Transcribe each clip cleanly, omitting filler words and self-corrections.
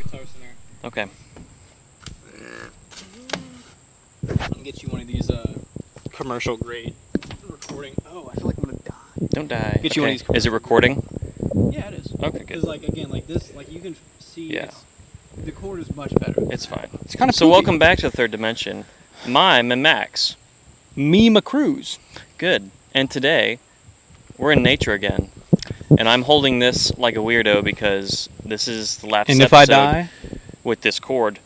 Guitar Center. Okay. I'm gonna get you one of these commercial grade recording. Oh, I feel like I'm gonna die. Don't die. Get you one of these. Is it recording? Yeah, it is. Okay, good. Because like again, like this, like you can see. Yeah. The chord is much better. It's fine. It's kind of so. Welcome back to the third dimension. I'm Max. Me, Max Cruz. Good. And today, we're in nature again. And I'm holding this like a weirdo because this is the last And episode if I die? with this cord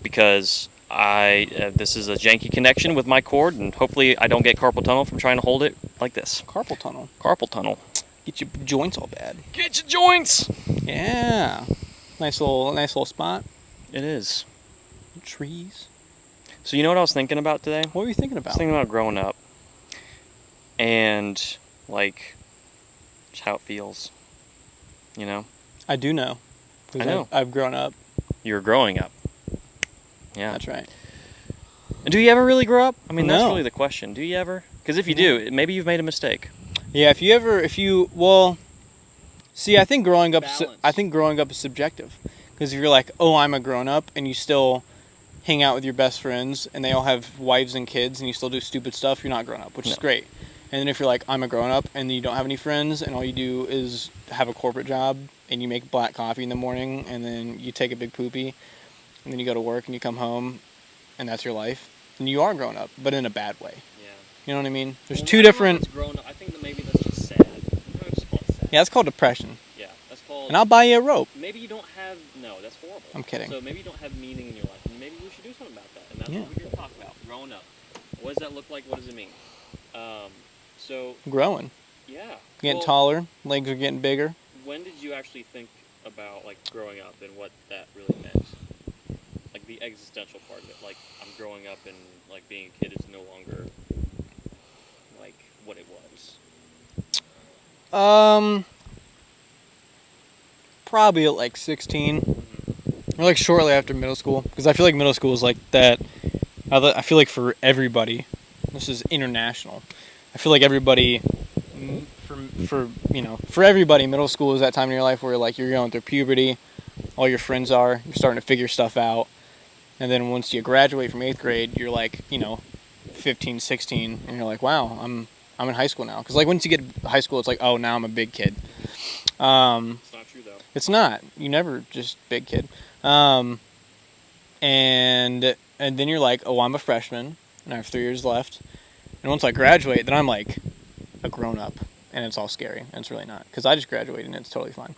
because this is a janky connection with my cord, and hopefully I don't get carpal tunnel from trying to hold it like this. Carpal tunnel. Carpal tunnel. Get your joints all bad. Get your joints. Yeah. Nice little spot. It is. Trees. So you know what I was thinking about today? What were you thinking I about? was thinking about growing up and like just how it feels. You know? I do know. I know. I've grown up. You're growing up. Yeah. That's right. Do you ever really grow up? I mean, No. that's really the question. Do you ever? Because if you do, maybe you've made a mistake. Yeah, see, I think growing up is subjective. Because if you're like, oh, I'm a grown up, and you still hang out with your best friends, and they all have wives and kids, and you still do stupid stuff, you're not grown up, which is great. And then if you're like, I'm a grown up, and you don't have any friends, and all you do is have a corporate job, and you make black coffee in the morning, and then you take a big poopy, and then you go to work, and you come home, and that's your life, and you are grown up, but in a bad way. Yeah. You know what I mean? There's two different... Grown up. I think that maybe that's just sad. Just call it sad. Yeah, that's called depression. Yeah, that's called... And I'll buy you a rope. Maybe you don't have... No, that's horrible. I'm kidding. So maybe you don't have meaning in your life, and maybe we should do something about that. And that's what we're here to talk about. Growing up. What does that look like? What does it mean? Growing. Yeah. Getting taller. Legs are getting bigger. When did you actually think about, like, growing up and what that really meant? Like, the existential part of it. Like, I'm growing up and, like, being a kid is no longer, like, what it was. Probably at like 16. Or like shortly after middle school. Because I feel like middle school is like that. I feel like for everybody, this is international. I feel like everybody, for everybody, middle school is that time in your life where like you're going through puberty, all your friends are, you're starting to figure stuff out, and then once you graduate from 8th grade, you're like, 15, 16, and you're like, wow, I'm in high school now. Because like once you get to high school, it's like, oh, now I'm a big kid. It's not true though. It's not. You never just big kid. And then you're like, oh, I'm a freshman, and I have 3 years left. And once I graduate, then I'm like a grown-up, and it's all scary, and it's really not, because I just graduated, and it's totally fine.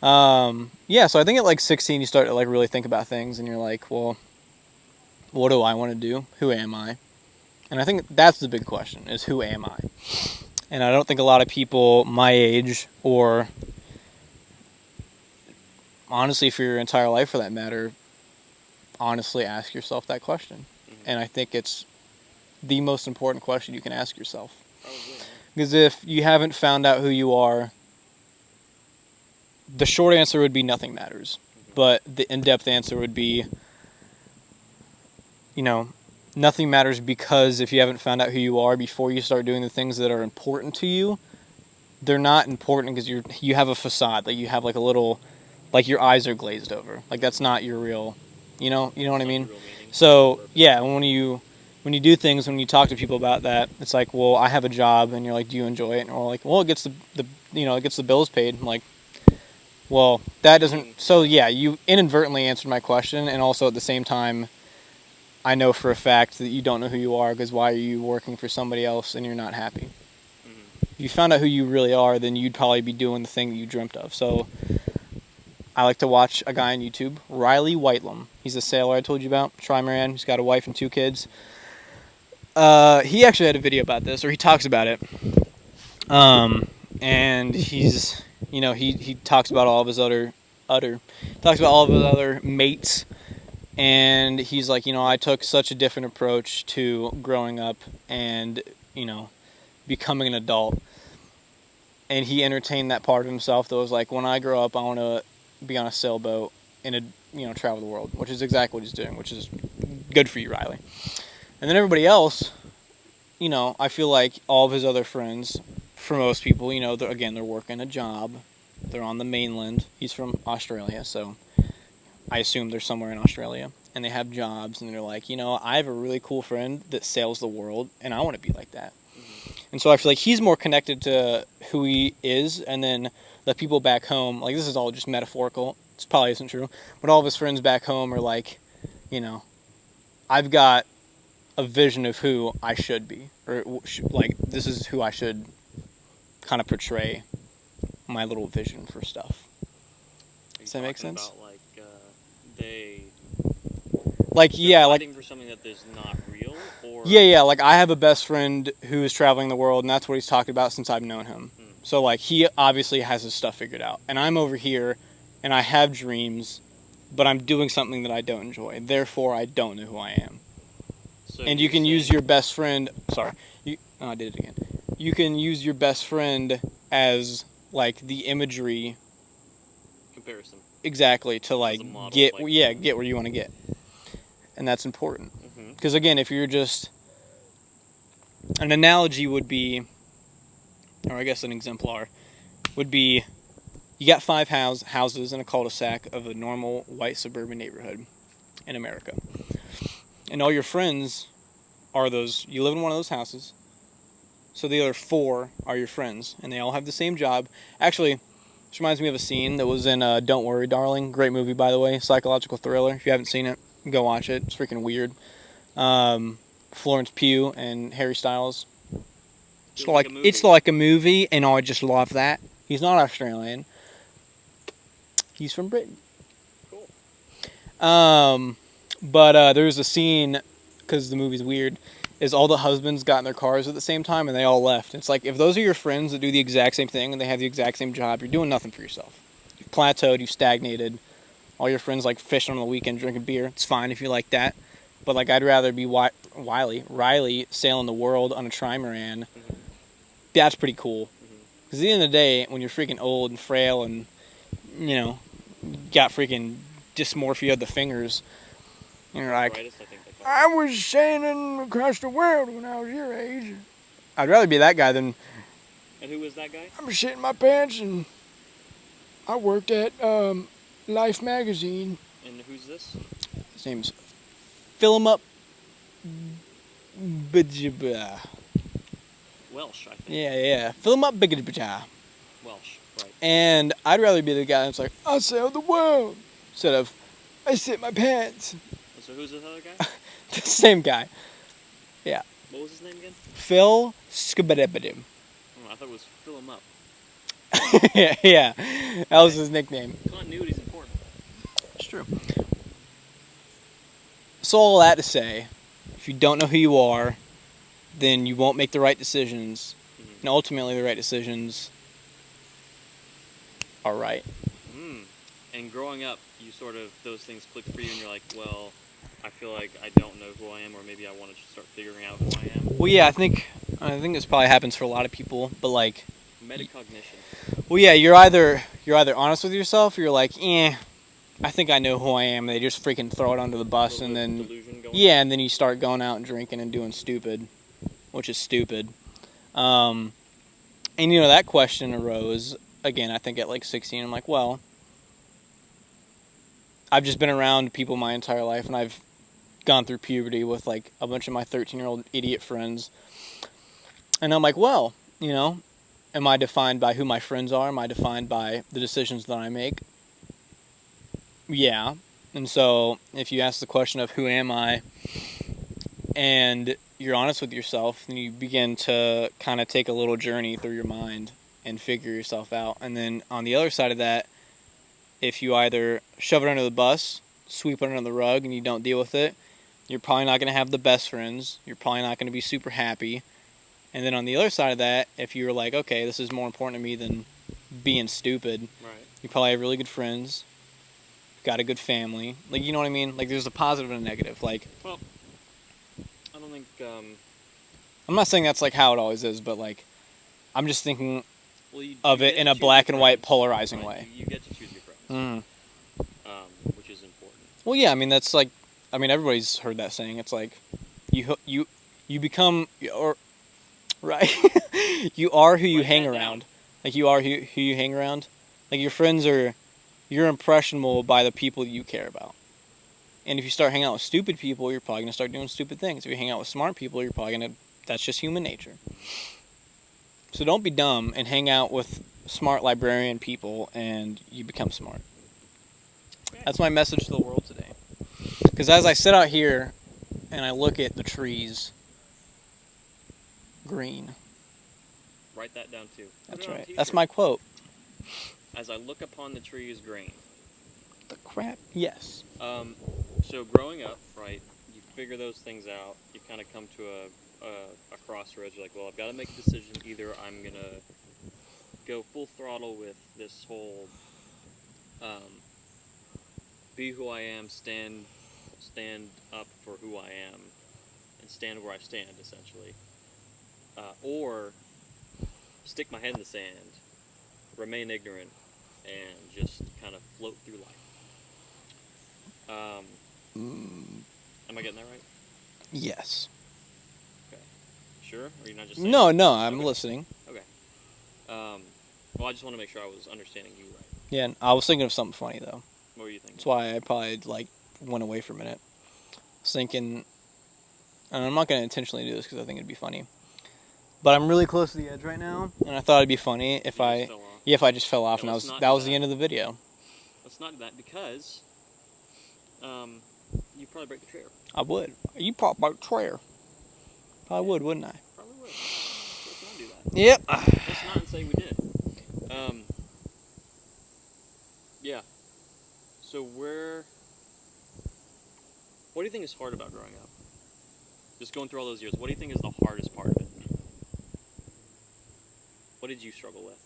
So I think at like 16, you start to like really think about things, and you're like, well, what do I want to do? Who am I? And I think that's the big question, is who am I? And I don't think a lot of people my age, or honestly for your entire life for that matter, honestly ask yourself that question. And I think it's the most important question you can ask yourself. Because if you haven't found out who you are, the short answer would be nothing matters. But the in-depth answer would be, nothing matters, because if you haven't found out who you are before you start doing the things that are important to you, they're not important because you have a facade. Like you have like a little, like your eyes are glazed over. Like that's not your real, you know what I mean? So yeah, when you do things, when you talk to people about that, it's like, well, I have a job, and you're like, do you enjoy it? Or like, well, it gets it gets the bills paid. I'm like, well, that doesn't. So yeah, you inadvertently answered my question, and also at the same time, I know for a fact that you don't know who you are, because why are you working for somebody else and you're not happy? If you found out who you really are, then you'd probably be doing the thing that you dreamt of. So I like to watch a guy on YouTube, Riley Whitelam. He's a sailor I told you about, Trimaran. He's got a wife and 2 kids. He actually had a video about this, or he talks about it. And he's, he talks about all of his other mates. And he's like, I took such a different approach to growing up and, becoming an adult. And he entertained that part of himself that was like, when I grow up, I want to be on a sailboat and, travel the world, which is exactly what he's doing, which is good for you, Riley. And then everybody else, I feel like all of his other friends, for most people, they're working a job. They're on the mainland. He's from Australia, so I assume they're somewhere in Australia, and they have jobs, and they're like, I have a really cool friend that sails the world, and I want to be like that. And so I feel like he's more connected to who he is, and then the people back home, like this is all just metaphorical, this probably isn't true, but all of his friends back home are like, I've got a vision of who I should be, or like this is who I should kind of portray my little vision for stuff. Does that make sense? About they fighting for something that is not real, or like I have a best friend who is traveling the world, and that's what he's talked about since I've known him. So like he obviously has his stuff figured out, and I'm over here, and I have dreams, but I'm doing something that I don't enjoy. Therefore, I don't know who I am. So and you can use your best friend. Sorry, I did it again. You can use your best friend as like the imagery comparison. Exactly, to like model, get where you want to get, and that's important. Because again, if you're just an analogy would be, or I guess an exemplar would be, you got 5 houses in a cul-de-sac of a normal white suburban neighborhood in America, and all your friends are those. You live in one of those houses, so the other 4 are your friends, and they all have the same job. Actually, this reminds me of a scene that was in Don't Worry, Darling. Great movie, by the way. Psychological thriller. If you haven't seen it, go watch it. It's freaking weird. Florence Pugh and Harry Styles. It's like a movie, and I just love that. He's not Australian. He's from Britain. Cool. But there's a scene, because the movie's weird, is all the husbands got in their cars at the same time and they all left. It's like, if those are your friends that do the exact same thing and they have the exact same job, you're doing nothing for yourself. You've plateaued, you've stagnated. All your friends like fishing on the weekend, drinking beer. It's fine if you like that. But like, I'd rather be Riley sailing the world on a trimaran. That's pretty cool. Because at the end of the day, when you're freaking old and frail and, got freaking dysmorphia of the fingers, you're like, I was sailing across the world when I was your age. I'd rather be that guy than... And who was that guy? I'm shitting my pants, and I worked at Life magazine. And who's this? His name's Philip Welsh, I think. Yeah. Philip Welsh, right. And I'd rather be the guy that's like, I sailed the world, instead of, I shit my pants. So who's this other guy? The same guy. Yeah. What was his name again? Phil Skibadibadim. I thought it was Fill Him Up. yeah. That was his nickname. Continuity's important. It's true. So all that to say, if you don't know who you are, then you won't make the right decisions. And ultimately the right decisions are right. And growing up, you sort of, those things click for you and you're like, well, I feel like I don't know who I am, or maybe I want to start figuring out who I am. Well, yeah, I think this probably happens for a lot of people, but like metacognition. Well, yeah, you're either honest with yourself, or you're like, I think I know who I am. And they just freaking throw it under the bus, and then and then you start going out and drinking and doing stupid, which is stupid. And that question arose again. I think at like 16, I'm like, well, I've just been around people my entire life, and I've gone through puberty with like a bunch of my 13-year-old idiot friends. And I'm like, well, am I defined by who my friends are? Am I defined by the decisions that I make? Yeah. And so if you ask the question of who am I, and you're honest with yourself, then you begin to kind of take a little journey through your mind and figure yourself out. And then on the other side of that, if you either shove it under the bus, sweep it under the rug, and you don't deal with it, you're probably not going to have the best friends. You're probably not going to be super happy. And then on the other side of that, if you're like, okay, this is more important to me than being stupid, you probably have really good friends, got a good family. Like, you know what I mean? Like, there's a positive and a negative. Like, well, I don't think... I'm not saying that's like how it always is, but like, I'm just thinking of it in a black and white polarizing way. You get to choose your friends, which is important. Well, yeah, I mean, that's like, everybody's heard that saying. It's like, you become, or right, you are who you hang around. Like, you are who you hang around. Like, your friends are you're impressionable by the people you care about. And if you start hanging out with stupid people, you're probably going to start doing stupid things. If you hang out with smart people, you're probably going to, that's just human nature. So don't be dumb and hang out with smart librarian people and you become smart. That's my message to the world today. Because as I sit out here and I look at the trees, green. Write that down too. That's right. That's my quote. As I look upon the trees green. The crap? Yes. So growing up, right, you figure those things out. You kind of come to a crossroads. You're like, well, I've got to make a decision. Either I'm going to go full throttle with this whole be who I am, stand up for who I am, and stand where I stand, essentially. Or stick my head in the sand, remain ignorant, and just kind of float through life. Am I getting that right? Yes. Okay. Sure? Or are you not just saying No, I'm listening. Okay. Well, I just want to make sure I was understanding you right. Yeah, I was thinking of something funny, though. What were you thinking? That's why I probably, went away for a minute. I was thinking, and I'm not going to intentionally do this because I think it'd be funny, but I'm really close to the edge right now, and I thought it'd be funny if I just fell off, and that was the end of the video. Let's not do that because you'd probably break the chair. I would. You probably break the chair. Probably would, wouldn't I? Probably would. Let's not do that. Yep. Let's not say we did. Yeah. So what do you think is hard about growing up? Just going through all those years, what do you think is the hardest part of it? What did you struggle with?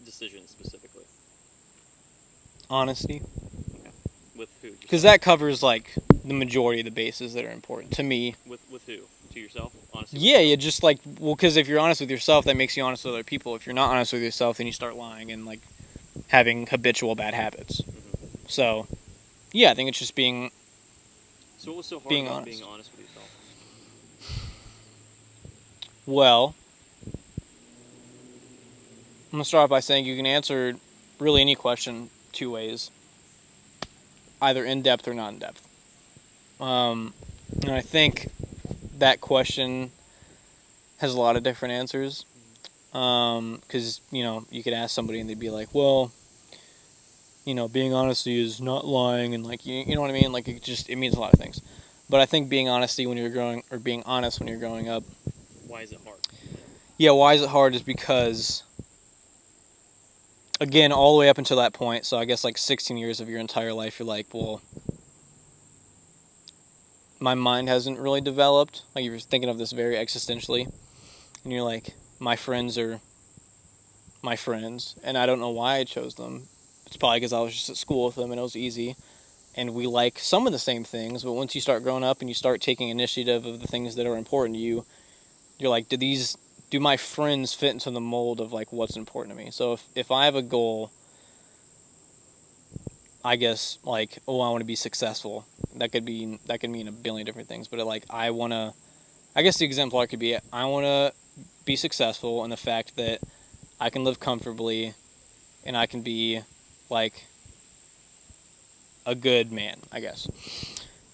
Decisions specifically. Honesty. Okay. With who? Because that covers, the majority of the bases that are important to me. With who? To yourself? Honestly? Yeah, just because if you're honest with yourself, that makes you honest with other people. If you're not honest with yourself, then you start lying and, having habitual bad habits. Mm-hmm. So, yeah, I think it's just being... So what was so hard being about honest. being honest with yourself? Well, I'm going to start off by saying you can answer really any question two ways. Either in-depth or not in-depth. And I think that question has a lot of different answers. Because, you could ask somebody and they'd be like, well, being honest is not lying and you know what I mean? It means a lot of things. But I think being honest when you're growing up. Why is it hard? Yeah, why is it hard is because, again, all the way up until that point, so I guess 16 years of your entire life, you're like, well, my mind hasn't really developed. You're thinking of this very existentially. And you're like, my friends are my friends, and I don't know why I chose them. It's probably because I was just at school with them and it was easy. And we like some of the same things, but once you start growing up and you start taking initiative of the things that are important to you, you're like, do my friends fit into the mold of what's important to me? So if I have a goal, I guess I want to be successful. That could mean a billion different things, but I guess the exemplar could be I want to be successful in the fact that I can live comfortably and I can be a good man, I guess.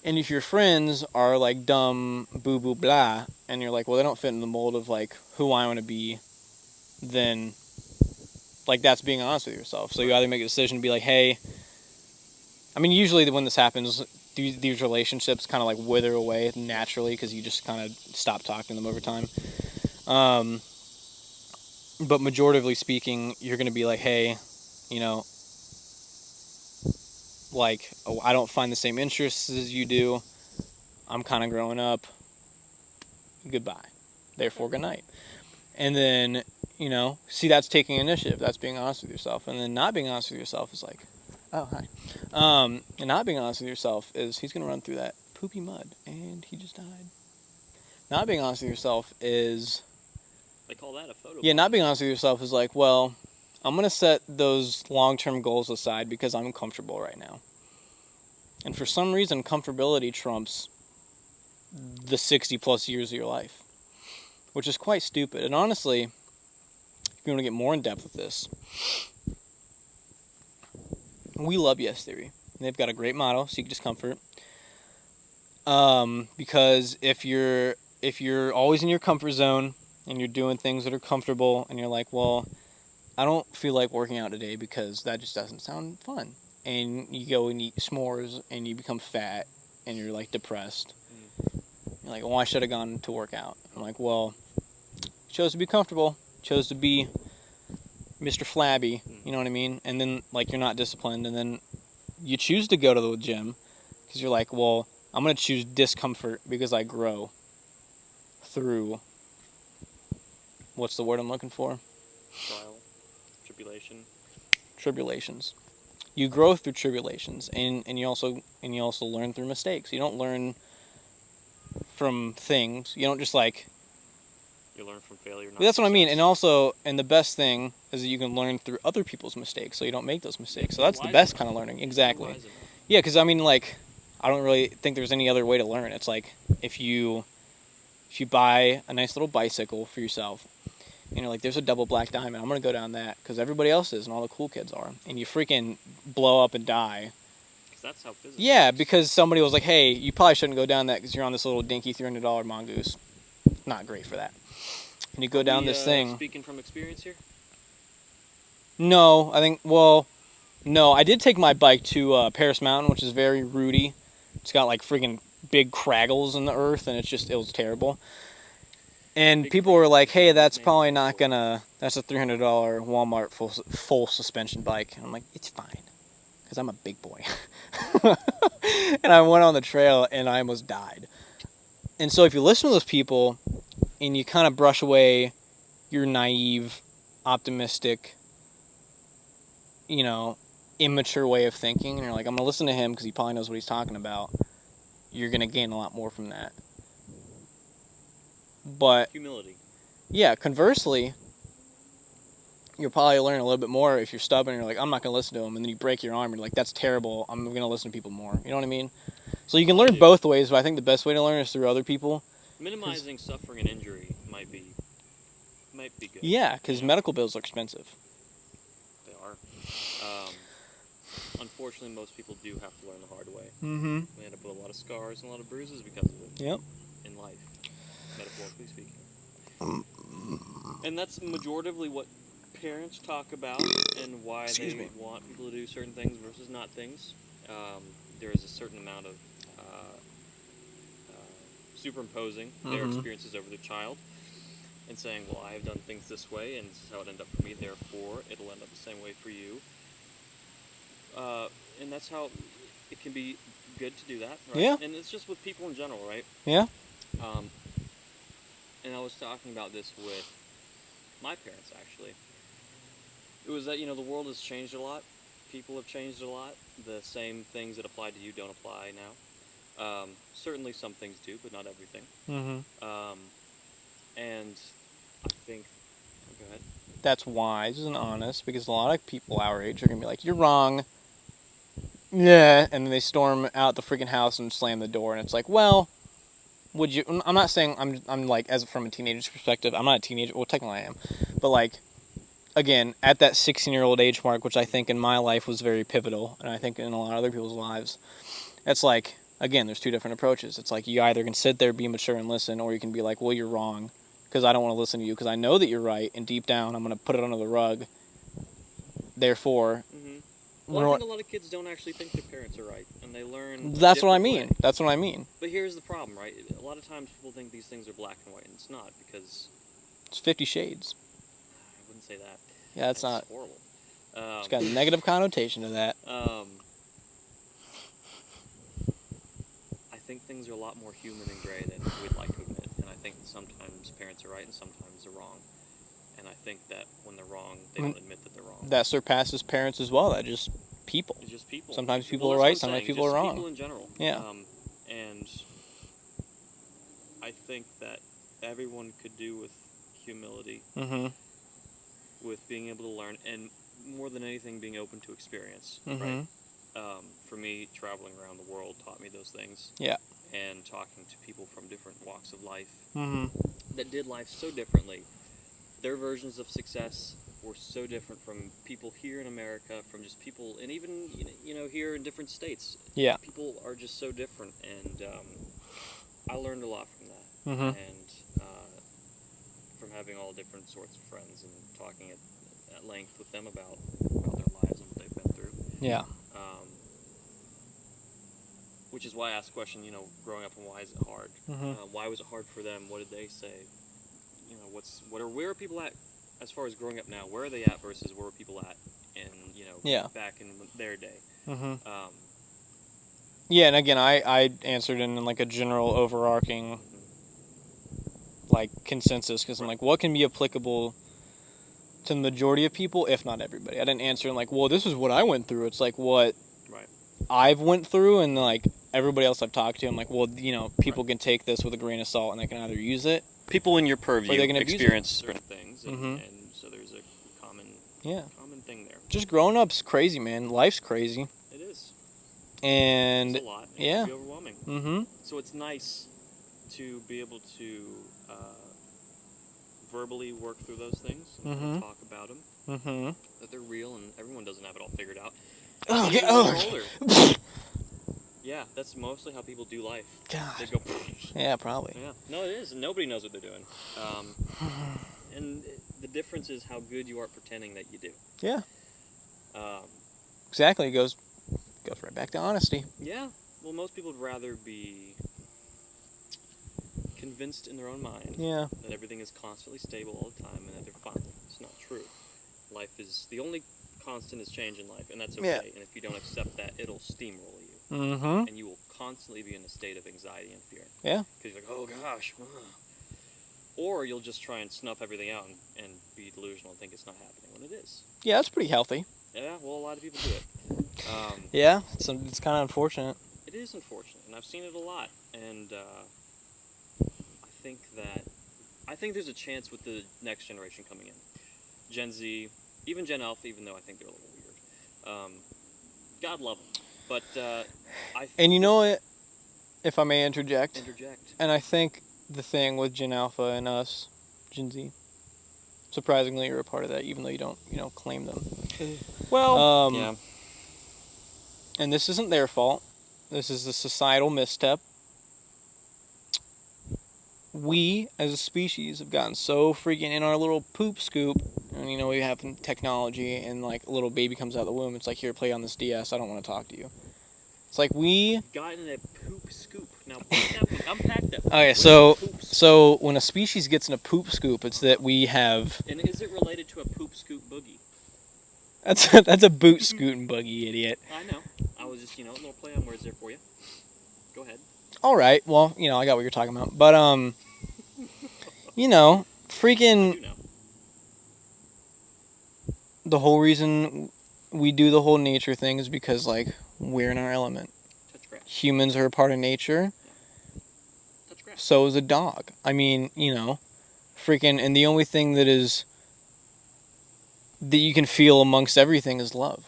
And if your friends are dumb, boo boo blah, and you're well, they don't fit in the mold of who I want to be, then that's being honest with yourself. So you either make a decision to be hey, I mean, usually when this happens, these relationships kind of wither away naturally because you just kind of stop talking to them over time. But majoritively speaking, you're going to be hey, I don't find the same interests as you do. I'm kind of growing up. Goodbye. Therefore, good night. And then, see, that's taking initiative. That's being honest with yourself. And then not being honest with yourself is oh, hi. And not being honest with yourself is he's going to run through that poopy mud. And he just died. Not being honest with yourself is... They call that a photo. Yeah, not being honest with yourself is well, I'm going to set those long-term goals aside because I'm comfortable right now. And for some reason, comfortability trumps the 60-plus years of your life, which is quite stupid. And honestly, if you want to get more in depth with this, We love Yes Theory. They've got a great motto: seek discomfort. Because if you're always in your comfort zone and you're doing things that are comfortable and you're like, well, I don't feel like working out today because that just doesn't sound fun. And you go and eat s'mores and you become fat and you're like depressed. You're like, well, I should have gone to work out. I'm like, well, you chose to be comfortable, chose to be Mr. Flabby, you know what I mean? And then like you're not disciplined, and then you choose to go to the gym because you're like, well, I'm going to choose discomfort because I grow through, what's the word I'm looking for? Trial, tribulation. Tribulations. You grow through tribulations, and you also learn through mistakes. You don't learn from things. You don't just like. You learn from failure. Not That's what I mean. success. And the best thing is that you can learn through other people's mistakes, so you don't make those mistakes. So You're that's the wise best enough. kind of learning. You're Exactly. wise enough. Yeah, because I mean, like, I don't really think there's any other way to learn. It's like if you buy a nice little bicycle for yourself, and you're like, there's a double black diamond, I'm gonna go down that because everybody else is and all the cool kids are, and you freaking blow up and die. Because that's how physics Yeah, works. because somebody was like, hey, you probably shouldn't go down that because you're on this little dinky $300 mongoose. Not great for that. And you go down this thing. Speaking from experience here? No, I did take my bike to Paris Mountain, which is very rooty. It's got like freaking big craggles in the earth, and it was terrible. And Big people were like, craggles, hey, that's man, probably not beautiful. that's a $300 Walmart full suspension bike. And I'm like, it's fine, because I'm a big boy. And I went on the trail, and I almost died. And so if you listen to those people, and you kind of brush away your naive, optimistic, immature way of thinking, and you're like, I'm going to listen to him because he probably knows what he's talking about, you're going to gain a lot more from that. But, Humility. yeah, conversely, you'll probably learn a little bit more if you're stubborn and you're like, I'm not going to listen to him, and then you break your arm, and you're like, that's terrible, I'm going to listen to people more. You know what I mean? So you can learn both ways, but I think the best way to learn is through other people. Minimizing suffering and injury might be good. Yeah, because medical bills are expensive. They are. Unfortunately, most people do have to learn the hard way. Mm-hmm. We end up with a lot of scars and a lot of bruises because of it. Yep. In life, metaphorically speaking. And that's majoritively what parents talk about and why they want people to do certain things versus not things. There is a certain amount of superimposing their experiences over the child and saying, well, I have done things this way and this is how it ended up for me, therefore it'll end up the same way for you. And that's how it can be good to do that, right? Yeah. And it's just with people in general, right? Yeah. And I was talking about this with my parents, actually. It was that, the world has changed a lot. People have changed a lot. The same things that apply to you don't apply now. Certainly some things do, but not everything. Mm-hmm. And I think... Go ahead. That's wise and honest, because a lot of people our age are going to be like, you're wrong. Yeah. And then they storm out the freaking house and slam the door, and it's like, well... Would you? I'm not saying I'm like, as from a teenager's perspective, I'm not a teenager. Well, technically I am, but like, again, at that 16-year-old age mark, which I think in my life was very pivotal, and I think in a lot of other people's lives, it's like, again, there's two different approaches. It's like you either can sit there, be mature, and listen, or you can be like, well, you're wrong, because I don't want to listen to you, because I know that you're right, and deep down, I'm going to put it under the rug. Therefore. Well, I think a lot of kids don't actually think their parents are right, and they learn. That's what I mean. That's what I mean. But here's the problem, right? A lot of times people think these things are black and white, and it's not, because... It's 50 Shades. I wouldn't say that. Yeah, it's not. Horrible. It's got a negative connotation to that. I think things are a lot more human and gray than we'd like to admit, and I think that sometimes parents are right and sometimes they're wrong. And I think that when they're wrong, they don't admit that they're wrong. That surpasses parents as well. That just people. It's just people. Sometimes people are right, sometimes people are wrong. People in general. Yeah. And I think that everyone could do with humility, with being able to learn, and more than anything, being open to experience. Right. For me, traveling around the world taught me those things. Yeah. And talking to people from different walks of life Mm-hmm. that did life so differently. Their versions of success we're so different from people here in America, from just people, and even here in different states. Yeah. People are just so different, and I learned a lot from that, Mhm. and from having all different sorts of friends and talking at length with them about their lives and what they've been through. Yeah. Which is why I asked the question, growing up, and why is it hard? Mhm. Why was it hard for them? What did they say? Where are people at as far as growing up now? Where are they at versus where were people at Yeah. back in their day? Mhm. Yeah, and again, I answered in like a general overarching like consensus because I'm like, what can be applicable to the majority of people, if not everybody? I didn't answer in like, well, this is what I went through. It's like what I've went through, and like everybody else I've talked to, I'm like, well, people can take this with a grain of salt, and they can either use it. People in your purview Or they can experience certain things, and so there's a common thing there. Just growing up's crazy, man. Life's crazy. It is. And it's a lot. It can be overwhelming. Mm-hmm. So it's nice to be able to verbally work through those things and talk about them. Mm-hmm. That they're real, and everyone doesn't have it all figured out. Oh, yeah, that's mostly how people do life. God. They go. Yeah, probably. Yeah. No, it is. Nobody knows what they're doing. And the difference is how good you are at pretending that you do. Yeah. Exactly. It goes right back to honesty. Yeah. Well, most people would rather be convinced in their own mind that everything is constantly stable all the time and that they're fine. It's not true. Life is the only constant is change in life, and that's okay. Yeah. And if you don't accept that, it'll steamroll you. Mm-hmm. And you will constantly be in a state of anxiety and fear. Yeah. Because you're like, oh gosh. Or you'll just try and snuff everything out and be delusional and think it's not happening when it is. Yeah, that's pretty healthy. Yeah, well, a lot of people do it. Yeah, it's kind of unfortunate. It is unfortunate, and I've seen it a lot. And I think there's a chance with the next generation coming in. Gen Z, even Gen Alpha, even though I think they're a little weird. God love them. But and you know what? If I may interject. Interject. And I think the thing with Gen Alpha and us, Gen Z, surprisingly you're a part of that, even though you don't claim them. Well, yeah. And this isn't their fault. This is a societal misstep. We, as a species, have gotten so freaking in our little poop scoop, and we have technology, and like a little baby comes out of the womb, it's like, here, play on this DS, I don't want to talk to you. It's like we... Gotten a poop scoop. Now, unpack that. Okay, so when a species gets in a poop scoop, it's that we have... And is it related to a poop scoop boogie? That's a boot scooting boogie, idiot. I know. I was just, a little play on words there for you. Go ahead. All right. Well, I got what you're talking about. But, freaking... I do know. The whole reason we do the whole nature thing is because, like, we're in our element. Touch grass. Humans are a part of nature. Yeah. Touch grass. So is a dog. I mean, freaking... And the only thing that you can feel amongst everything is love.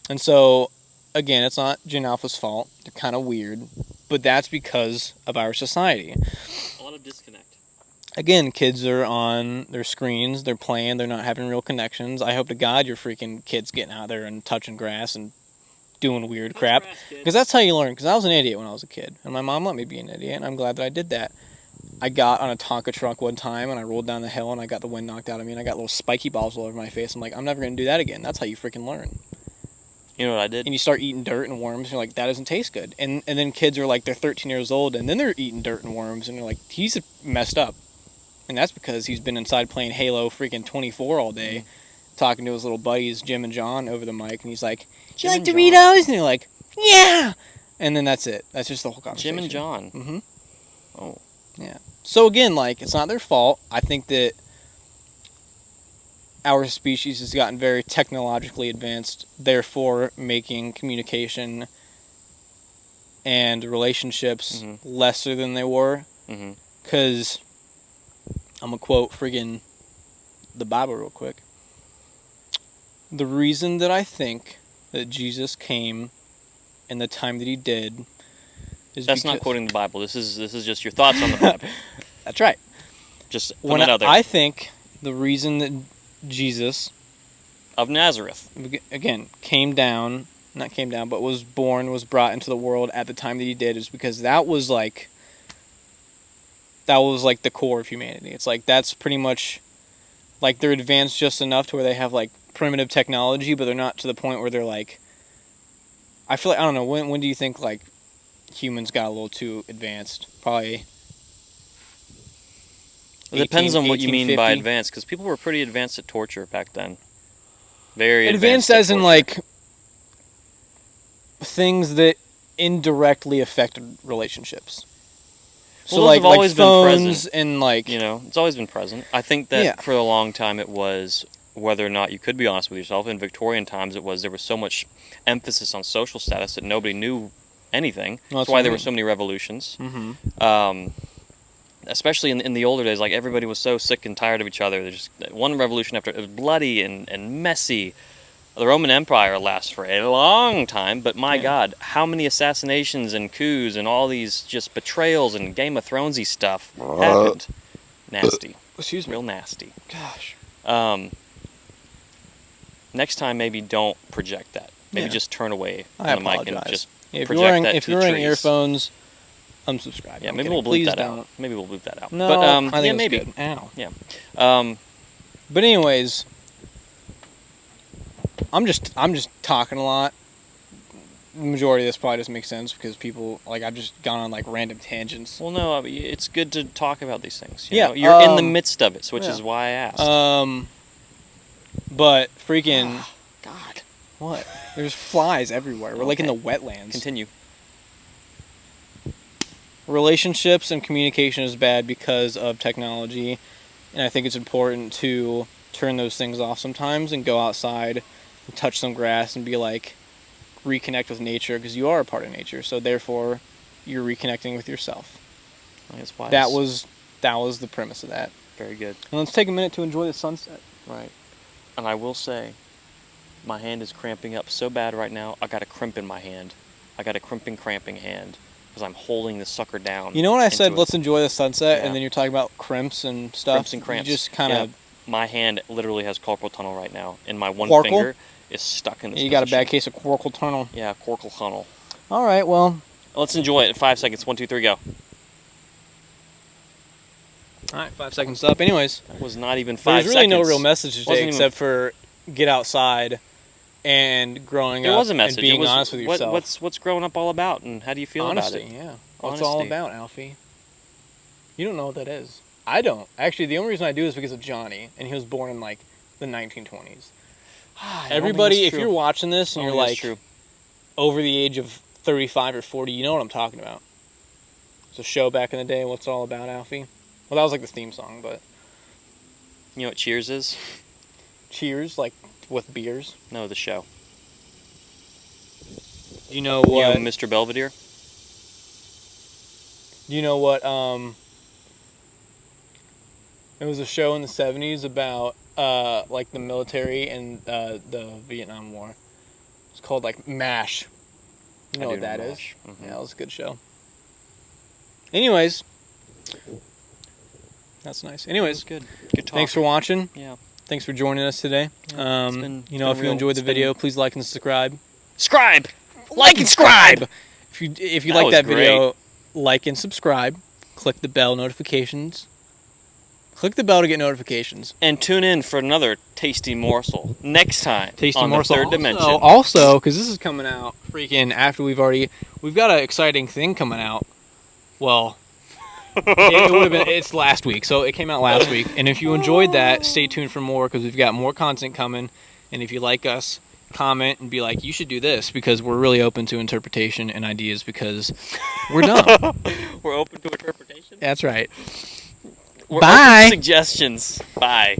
And so, again, it's not Gen Alpha's fault. They're kind of weird. But that's because of our society. A lot of disconnect. Again, kids are on their screens, they're playing, they're not having real connections. I hope to God your freaking kids getting out there and touching grass and doing weird crap. Because that's how you learn. Because I was an idiot when I was a kid. And my mom let me be an idiot, and I'm glad that I did that. I got on a Tonka truck one time, and I rolled down the hill, and I got the wind knocked out of me, and I got little spiky balls all over my face. I'm like, I'm never going to do that again. That's how you freaking learn. You know what I did? And you start eating dirt and worms, and you're like, that doesn't taste good. And then kids are like, they're 13 years old, and then they're eating dirt and worms, and you're like, he's messed up. And that's because he's been inside playing Halo freaking 24 all day, talking to his little buddies, Jim and John, over the mic, and he's like, do you like Doritos? And you're like, yeah! And then that's it. That's just the whole conversation. Jim and John? Mm-hmm. Oh. Yeah. So again, like, it's not their fault. I think that our species has gotten very technologically advanced, therefore making communication and relationships lesser than they were. Because I'm going to quote friggin' the Bible real quick. The reason that I think that Jesus came in the time that he did is That's not quoting the Bible. This is just your thoughts on the Bible. That's right. Just put that out there. I think the reason that Jesus of Nazareth. Again, but was born, was brought into the world at the time that he did, is because that was like the core of humanity. It's like that's pretty much like they're advanced just enough to where they have like primitive technology, but they're not to the point where they're like. I feel like I don't know when do you think like humans got a little too advanced? Probably. It depends on what you mean by 1850. advanced, because people were pretty advanced at torture back then. Very Advanced at as in torture. like things that indirectly affected relationships. So Well, those like have always been phones present. and like It's always been present. I think that Yeah. for a long time it was whether or not you could be honest with yourself. In Victorian times, there was so much emphasis on social status that nobody knew anything. Well, That's why there were so many revolutions. Mm-hmm. Especially in the older days, like everybody was so sick and tired of each other. There's just one revolution after it was bloody and messy. The Roman Empire lasts for a long time, but my God, how many assassinations and coups and all these just betrayals and Game of Thronesy stuff happened? Nasty. Excuse me. Real nasty. Gosh. Next time, maybe don't project that. Maybe Yeah. just turn away I from the mic and apologize. just If you're project wearing that if to you're the wearing trees. earphones, unsubscribe. Yeah, I'm maybe kidding. we'll bleep Please that don't. out. Maybe we'll bleep that out. No, but I think yeah, it's maybe. good. Ow. Yeah. But anyways, I'm just talking a lot. The majority of this probably doesn't make sense because people like I've just gone on like random tangents. Well, no, I mean, it's good to talk about these things. You Yeah, know? You're in the midst of it, which yeah. is why I asked. But freaking God. what? There's flies everywhere. We're like in the wetlands. Continue. Relationships and communication is bad because of technology, and I think it's important to turn those things off sometimes and go outside and touch some grass and be like reconnect with nature because you are a part of nature, so therefore you're reconnecting with yourself. That's wise. That was the premise of that. Very good. And let's take a minute to enjoy the sunset. Right. And I will say, my hand is cramping up so bad right now. I got a crimp in my hand. I got a cramping hand because I'm holding this sucker down. You know when I said into let's enjoy the sunset, Yeah. and then you're talking about crimps and stuff. Crimps and cramps. You just kind of My hand literally has carpal tunnel right now, and my one Quarkle? finger is stuck in this you got a position. bad case of carpal tunnel. Yeah, carpal tunnel. All right, well, Let's enjoy it in 5 seconds. 1, 2, 3, go. all right, 5 seconds up. Anyways, That was not even 5 there's really seconds. no real message today Wasn't even- except for get outside and growing There up was a message. and being It was, honest with yourself. What's growing up all about, and how do you feel Honesty, about it? yeah. What's it all Honesty. about, Alfie? You don't know what that is. I don't. Actually, the only reason I do is because of Johnny, and he was born in like the 1920s. I don't Everybody, think if that's you're true. watching this and I you're don't think like that's true. over the age of 35 or 40, you know what I'm talking about. It's a show back in the day. What's it all about, Alfie? Well, that was like the theme song, but You know what Cheers is? Cheers, like with beers. No, the show. Do you know You what? know Mr. Belvedere? Do you know what? It was a show in the 70s about like the military and the Vietnam War. It's called like MASH. You know I what do that know is? MASH. Mhm. Yeah, it was a good show. Anyways, that's nice. Anyways, Good. Good talk. thanks for watching. Yeah. Thanks for joining us today. Yeah, it's been If you real. enjoyed the It's been- video, please like and subscribe. Scribe! Like and scribe! If you That like was that video, like and subscribe. Click the bell notifications. Click the bell to get notifications. And tune in for another tasty morsel next time Tasty on morsel. the third dimension. Also, because this is coming out freaking after we've got an exciting thing coming out. Well, it would have been. It's last week, so it came out last week. And if you enjoyed that, stay tuned for more because we've got more content coming. And if you like us, comment and be like, you should do this because we're really open to interpretation and ideas because we're dumb. We're open to interpretation. That's right. We're Bye. open to suggestions. Bye.